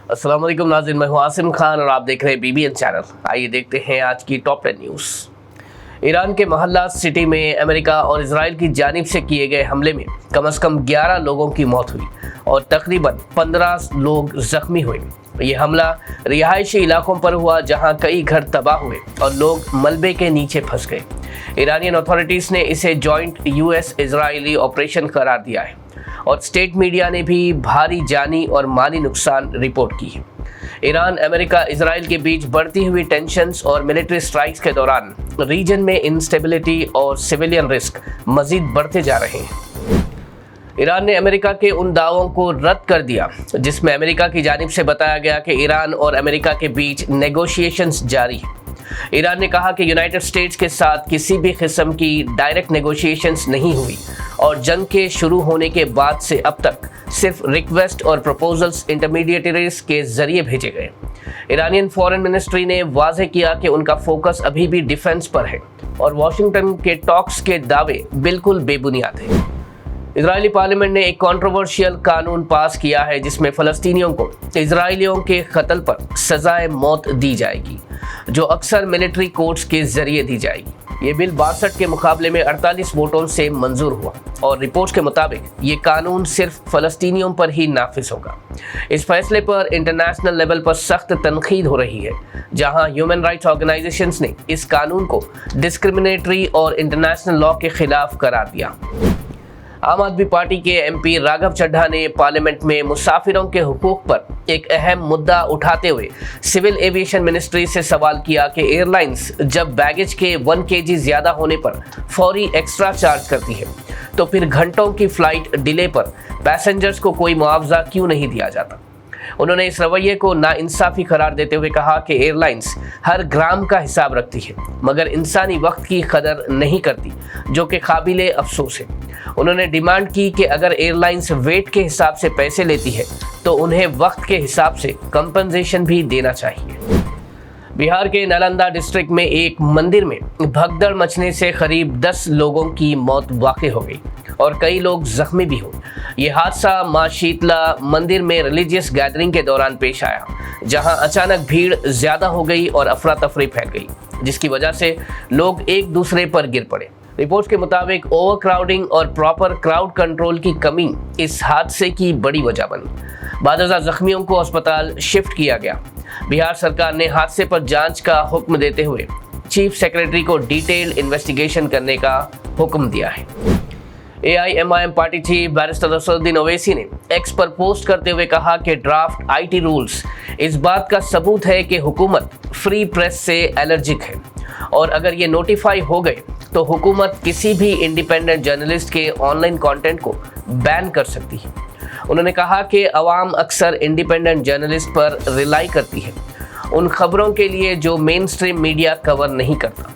अस्सलाम वालेकुम नाज़रीन, मैं हूं आसिम खान और आप देख रहे हैं BBN चैनल। आइए देखते हैं आज की टॉप 10 न्यूज़। ईरान के महल्ला सिटी में अमेरिका और इजराइल की जानिब से किए गए हमले में कम से कम 11 लोगों की मौत हुई और तकरीबन 15 लोग जख्मी हुए। ये हमला रिहायशी इलाकों पर हुआ जहां कई घर तबाह हुए और लोग मलबे के नीचे फंस गए। ईरानियन अथॉरिटीज़ ने इसे जॉइंट US इजरायली ऑपरेशन करार दिया है और स्टेट मीडिया ने भी भारी जानी और माली नुकसान रिपोर्ट की है। ईरान अमेरिका इजराइल के बीच बढ़ती हुई टेंशन्स और मिलिट्री स्ट्राइक्स के दौरान रीजन में इंस्टेबिलिटी और सिविलियन रिस्क मजीद बढ़ते जा रहे हैं। ईरान ने अमेरिका के उन दावों को रद्द कर दिया जिसमें अमेरिका की जानिब से बताया गया कि ईरान और अमेरिका के बीच नेगोशिएशंस जारी है। ईरान ने कहा कि यूनाइटेड स्टेट्स के साथ किसी भी किस्म की डायरेक्ट नेगोशिएशंस नहीं हुई और जंग के शुरू होने के बाद से अब तक सिर्फ रिक्वेस्ट और प्रपोजल्स इंटरमीडिएटरीज के जरिए भेजे गए। ईरानियन फॉरेन मिनिस्ट्री ने वाज़ेह किया कि उनका फोकस अभी भी डिफेंस पर है और वॉशिंगटन के टॉक्स के दावे बिल्कुल बेबुनियाद हैं। इजरायली पार्लियामेंट ने एक कंट्रोवर्शियल कानून पास किया है जिसमें फ़लस्तीनियों को इजरायलियों के कत्ल पर सजाए मौत दी जाएगी, जो अक्सर मिलिट्री कोर्ट्स के जरिए दी जाएगी। ये बिल 62 के मुकाबले में 48 वोटों से मंजूर हुआ और रिपोर्ट्स के मुताबिक ये कानून सिर्फ फ़लस्तीनियों पर ही नाफिज होगा। इस फैसले पर इंटरनेशनल लेवल पर सख्त तनकीद हो रही है, जहां ह्यूमन राइट्स ऑर्गेनाइजेशंस ने इस कानून को डिस्क्रिमिनेटरी और इंटरनेशनल लॉ के खिलाफ करार दिया। आम आदमी पार्टी के MP राघव चड्ढा ने पार्लियामेंट में मुसाफिरों के हुकूक पर एक अहम मुद्दा उठाते हुए सिविल एविएशन मिनिस्ट्री से सवाल किया कि एयरलाइंस जब बैगेज के 1 kg ज़्यादा होने पर फौरी एक्स्ट्रा चार्ज करती है तो फिर घंटों की फ़्लाइट डिले पर पैसेंजर्स को कोई मुआवजा क्यों नहीं दिया जाता। उन्होंने इस रवैये को नाइंसाफ़ी करार देते हुए कहा कि एयरलाइंस हर ग्राम का हिसाब रखती है मगर इंसानी वक्त की कदर नहीं करती, जो कि काबिले अफसोस है। उन्होंने डिमांड की कि अगर एयरलाइंस वेट के हिसाब से पैसे लेती है तो उन्हें वक्त के हिसाब से कंपनसेशन भी देना चाहिए। बिहार के नालंदा डिस्ट्रिक्ट में एक मंदिर में भगदड़ मचने से करीब 10 लोगों की मौत वाक़ई हो गई और कई लोग जख्मी भी हुए। ये हादसा मां शीतला मंदिर में रिलीजियस गैदरिंग के दौरान पेश आया, जहां अचानक भीड़ ज़्यादा हो गई और अफरा तफरी फैल गई, जिसकी वजह से लोग एक दूसरे पर गिर पड़े। रिपोर्ट्स के मुताबिक ओवर क्राउडिंग और प्रॉपर क्राउड कंट्रोल की कमी इस हादसे की बड़ी वजह बनी। बादशाह जख्मियों को अस्पताल शिफ्ट किया गया। बिहार सरकार ने हादसे पर जांच का हुक्म देते हुए चीफ सेक्रेटरी को डिटेल इन्वेस्टिगेशन करने का हुक्म दिया है। AIMIM party chief barrister Asaduddin Owaisi ने एक्स पर पोस्ट करते हुए कहा कि ड्राफ्ट IT रूल्स इस बात का सबूत है कि हुकूमत फ्री प्रेस से एलर्जिक है और अगर ये नोटिफाई हो गए तो हुकूमत किसी भी इंडिपेंडेंट जर्नलिस्ट के ऑनलाइन कंटेंट को बैन कर सकती है। उन्होंने कहा कि अवाम अक्सर इंडिपेंडेंट जर्नलिस्ट पर रिलाई करती है उन खबरों के लिए जो मेन स्ट्रीम मीडिया कवर नहीं करता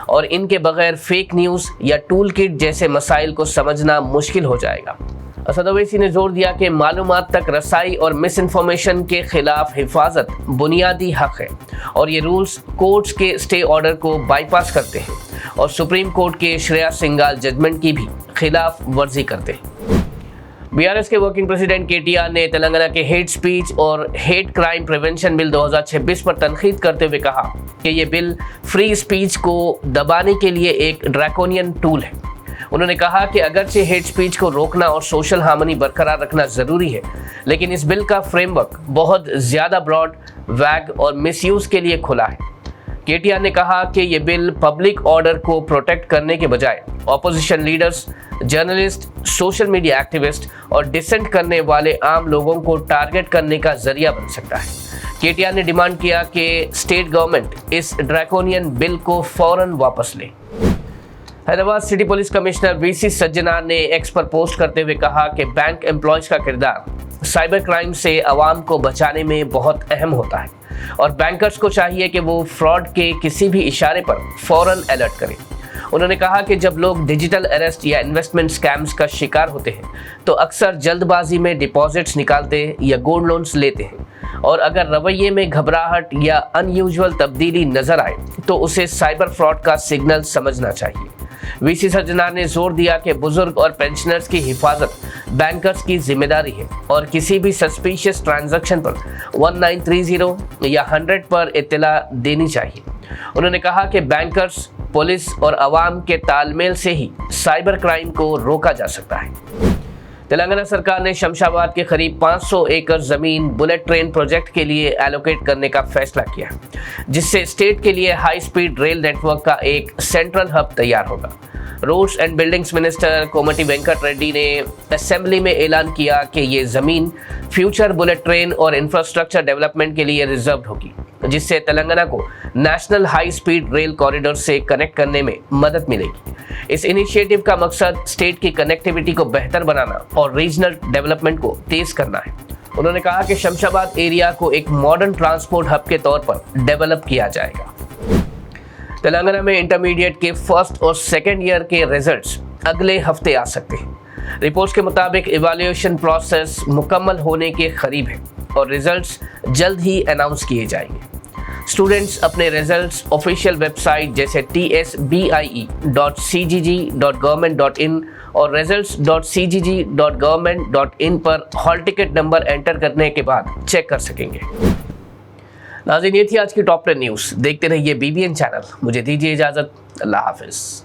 और इनके बगैर फेक न्यूज़ या टूल किट जैसे मसाइल को समझना मुश्किल हो जाएगा। असद ओवैसी ने जोर दिया कि मालूमात तक रसाई और मिस इन्फॉर्मेशन के खिलाफ हिफाजत बुनियादी हक है और ये रूल्स कोर्ट्स के स्टे ऑर्डर को बाईपास करते हैं और सुप्रीम कोर्ट के श्रेया सिंघाल जजमेंट की भी खिलाफ वर्जी करते हैं। BRS के वर्किंग प्रेसिडेंट KTR ने तेलंगाना के हेट स्पीच और हेट क्राइम प्रिवेंशन बिल 2026 पर तनकीद करते हुए कहा कि ये बिल फ्री स्पीच को दबाने के लिए एक ड्रैकोनियन टूल है। उन्होंने कहा कि अगरचे हेट स्पीच को रोकना और सोशल हार्मनी बरकरार रखना ज़रूरी है, लेकिन इस बिल का फ्रेमवर्क बहुत ज़्यादा ब्रॉड, वैग और मिसयूज़ के लिए खुला है। KTR ने कहा कि ये बिल पब्लिक ऑर्डर को प्रोटेक्ट करने के बजाय opposition leaders, journalist, social media activist और डिसेंट करने वाले आम लोगों को टारगेट करने का जरिया बन सकता है। KTR ने डिमांड किया कि स्टेट गवर्नमेंट इस ड्रैकोनियन बिल को फौरन वापस ले। Hyderabad city police commissioner VC सज्जना ने एक्स पर पोस्ट करते हुए कहा कि बैंक एम्प्लॉयज़ का किरदार साइबर क्राइम से आवाम को बचाने में बहुत अहम होता है और बैंकर्स को चाहिए कि वो फ्रॉड के किसी भी इशारे पर फौरन अलर्ट करें। उन्होंने कहा कि जब लोग डिजिटल अरेस्ट या इन्वेस्टमेंट स्कैम्स का शिकार होते हैं तो अक्सर जल्दबाजी में डिपॉजिट्स निकालते या गोल्ड लोन्स लेते हैं और अगर रवैये में घबराहट या अनयूजुअल तब्दीली नजर आए तो उसे साइबर फ्रॉड का सिग्नल समझना चाहिए। वीसी सज्जनार ने जोर दिया कि बुजुर्ग और पेंशनर्स की हिफाजत बैंकर्स की जिम्मेदारी है और किसी भी सस्पिशियस ट्रांजैक्शन पर 1930 या 100 पर इत्तला देनी चाहिए। उन्होंने कहा कि बैंकर्स, पुलिस और अवाम के तालमेल से ही साइबर क्राइम को रोका जा सकता है। तेलंगाना सरकार ने शमशाबाद के करीब 500 एकड़ जमीन बुलेट ट्रेन प्रोजेक्ट के लिए एलोकेट करने का फैसला किया, जिससे स्टेट के लिए हाई स्पीड रेल नेटवर्क का एक सेंट्रल हब तैयार होगा। रोड्स एंड बिल्डिंग्स मिनिस्टर कोमटी वेंकट रेड्डी ने असेंबली में ऐलान किया कि ये जमीन फ्यूचर बुलेट ट्रेन और इंफ्रास्ट्रक्चर डेवलपमेंट के लिए रिजर्व होगी, जिससे तेलंगाना को national high speed rail corridor से कनेक्ट करने में मदद मिलेगी। इस इनिशिएटिव का मकसद स्टेट की कनेक्टिविटी को बेहतर बनाना और रीजनल डेवलपमेंट को तेज करना है। उन्होंने कहा कि शमशाबाद एरिया को एक मॉडर्न ट्रांसपोर्ट हब के तौर पर डेवलप किया जाएगा। तेलंगाना में इंटरमीडिएट के फर्स्ट और सेकेंड ईयर के रिजल्ट्स अगले हफ्ते आ सकते हैं। रिपोर्ट्स के मुताबिक इवैल्यूएशन प्रोसेस मुकम्मल होने के करीब है और रिजल्ट्स जल्द ही अनाउंस किए जाएंगे। स्टूडेंट्स अपने रिजल्ट्स ऑफिशियल वेबसाइट जैसे tsbie.cgg.government.in और results.cgg.government.in पर हॉल टिकट नंबर एंटर करने के बाद चेक कर सकेंगे। नाज़रीन, ये थी आज की टॉप 10 न्यूज़। देखते रहिए BBN चैनल। मुझे दीजिए इजाज़त। अल्लाह हाफिज़।